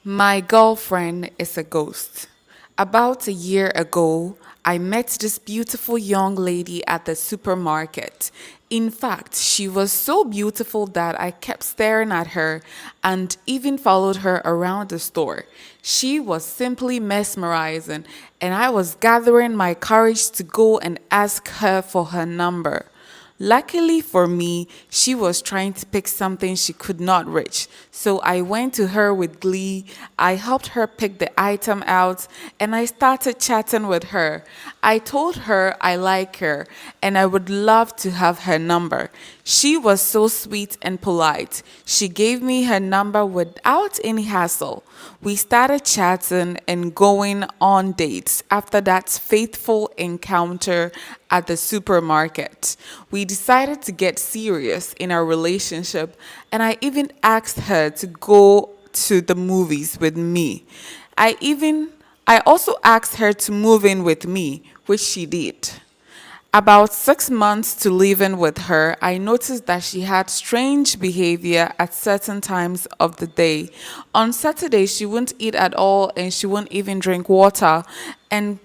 My girlfriend is a ghost. About a year ago, I met this beautiful young lady at the supermarket. In fact, she was so beautiful that I kept staring at her and even followed her around the store. She was simply mesmerizing, and I was gathering my courage to go and ask her for her number. Luckily for me, she was trying to pick something she could not reach. So I went to her with glee. I helped her pick the item out and I started chatting with her. I told her I like her and I would love to have her number. She was so sweet and polite. She gave me her number without any hassle. We started chatting and going on dates after that faithful encounter at the supermarket. We decided to get serious in our relationship, and I even asked her to go to the movies with me. I also asked her to move in with me, which she did. About 6 months to living with her, I noticed that she had strange behavior at certain times of the day. On Saturday, she wouldn't eat at all and she wouldn't even drink water. And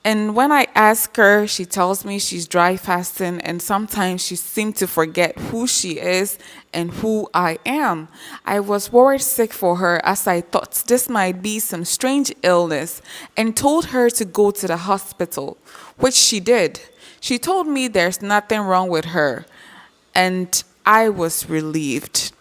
and when I ask her, she tells me she's dry fasting and sometimes she seemed to forget who she is and who I am. I was worried sick for her as I thought this might be some strange illness and told her to go to the hospital, which she did. She told me there's nothing wrong with her, and I was relieved.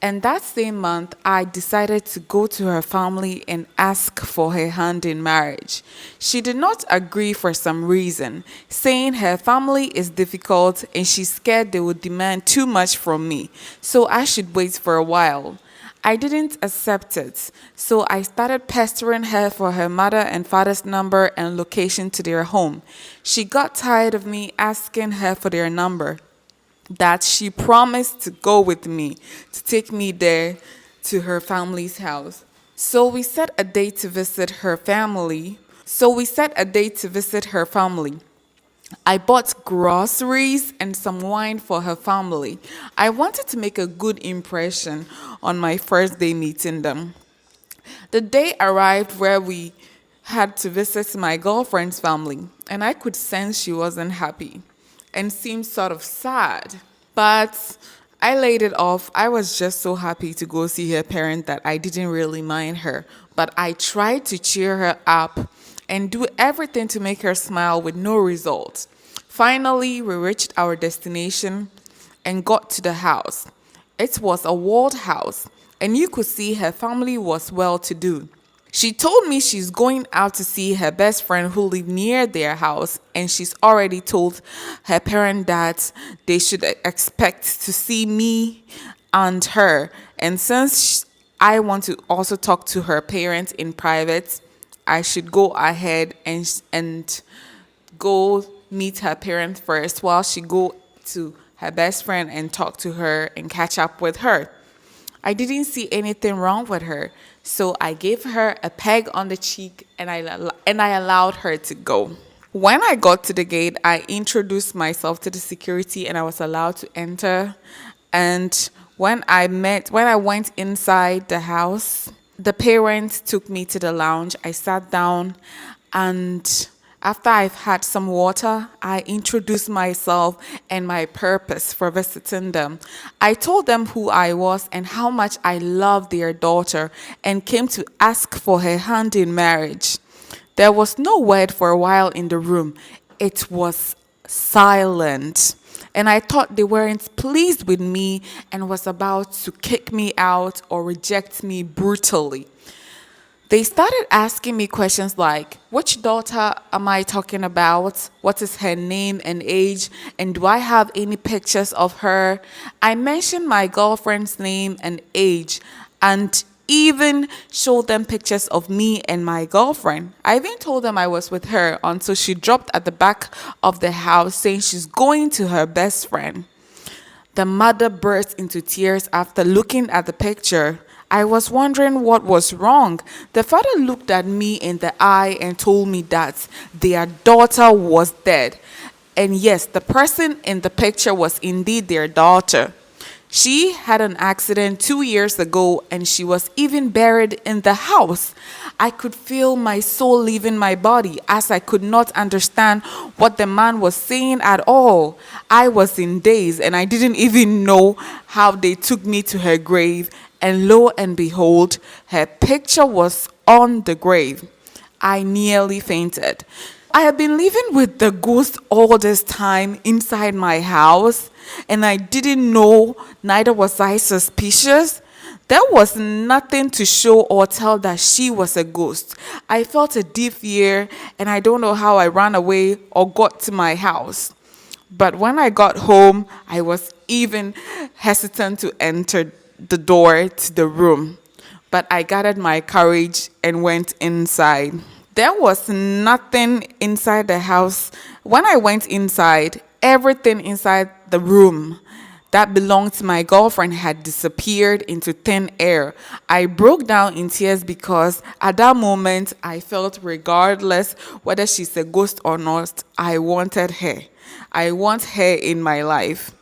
And that same month, I decided to go to her family and ask for her hand in marriage. She did not agree for some reason, saying her family is difficult and she's scared they would demand too much from me, so I should wait for a while. I didn't accept it, so I started pestering her for her mother and father's number and location to their home. She got tired of me asking her for their number, that she promised to go with me to take me there to her family's house. So we set a date to visit her family. So we set a date to visit her family. I bought groceries and some wine for her family. I wanted to make a good impression on my first day meeting them. The day arrived where we had to visit my girlfriend's family, and I could sense she wasn't happy and seemed sort of sad. But I laid it off. I was just so happy to go see her parent that I didn't really mind her. But I tried to cheer her up and do everything to make her smile with no result. Finally, we reached our destination and got to the house. It was a walled house, and you could see her family was well to do. She told me she's going out to see her best friend who live near their house, and she's already told her parent that they should expect to see me and her. And since I want to also talk to her parents in private, I should go ahead and go meet her parents first while she go to her best friend and talk to her and catch up with her. I didn't see anything wrong with her, so I gave her a peg on the cheek and I allowed her to go. When I got to the gate, I introduced myself to the security and I was allowed to enter. And when I went inside the house, the parents took me to the lounge. I sat down and after I've had some water, I introduced myself and my purpose for visiting them. I told them who I was and how much I loved their daughter and came to ask for her hand in marriage. There was no word for a while in the room. It was silent. And I thought they weren't pleased with me and was about to kick me out or reject me brutally. They started asking me questions like, which daughter am I talking about? What is her name and age? And do I have any pictures of her? I mentioned my girlfriend's name and age and even showed them pictures of me and my girlfriend. I even told them I was with her until she dropped at the back of the house saying she's going to her best friend. The mother burst into tears after looking at the picture. I was wondering what was wrong. The father looked at me in the eye and told me that their daughter was dead. And yes, the person in the picture was indeed their daughter. She had an accident 2 years ago and she was even buried in the house. I could feel my soul leaving my body as I could not understand what the man was saying at all. I was in daze and I didn't even know how they took me to her grave. And lo and behold, her picture was on the grave. I nearly fainted. I have been living with the ghost all this time inside my house, and I didn't know, neither was I suspicious. There was nothing to show or tell that she was a ghost. I felt a deep fear, and I don't know how I ran away or got to my house. But when I got home, I was even hesitant to enter the door to the room. But I gathered my courage and went inside. There was nothing inside the house. When I went inside, everything inside the room that belonged to my girlfriend had disappeared into thin air. I broke down in tears because at that moment I felt, regardless whether she's a ghost or not, I wanted her. I want her in my life.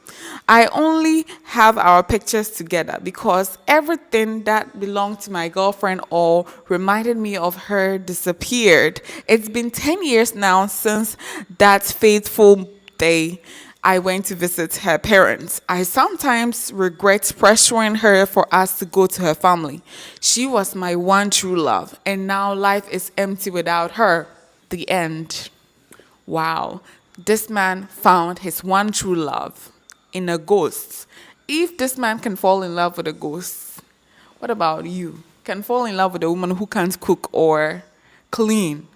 I only have our pictures together because everything that belonged to my girlfriend or reminded me of her disappeared. It's been 10 years now since that fateful day I went to visit her parents. I sometimes regret pressuring her for us to go to her family. She was my one true love, and now life is empty without her. The end. Wow. This man found his one true love in a ghost. If this man can fall in love with a ghost, what about you? Can fall in love with a woman who can't cook or clean?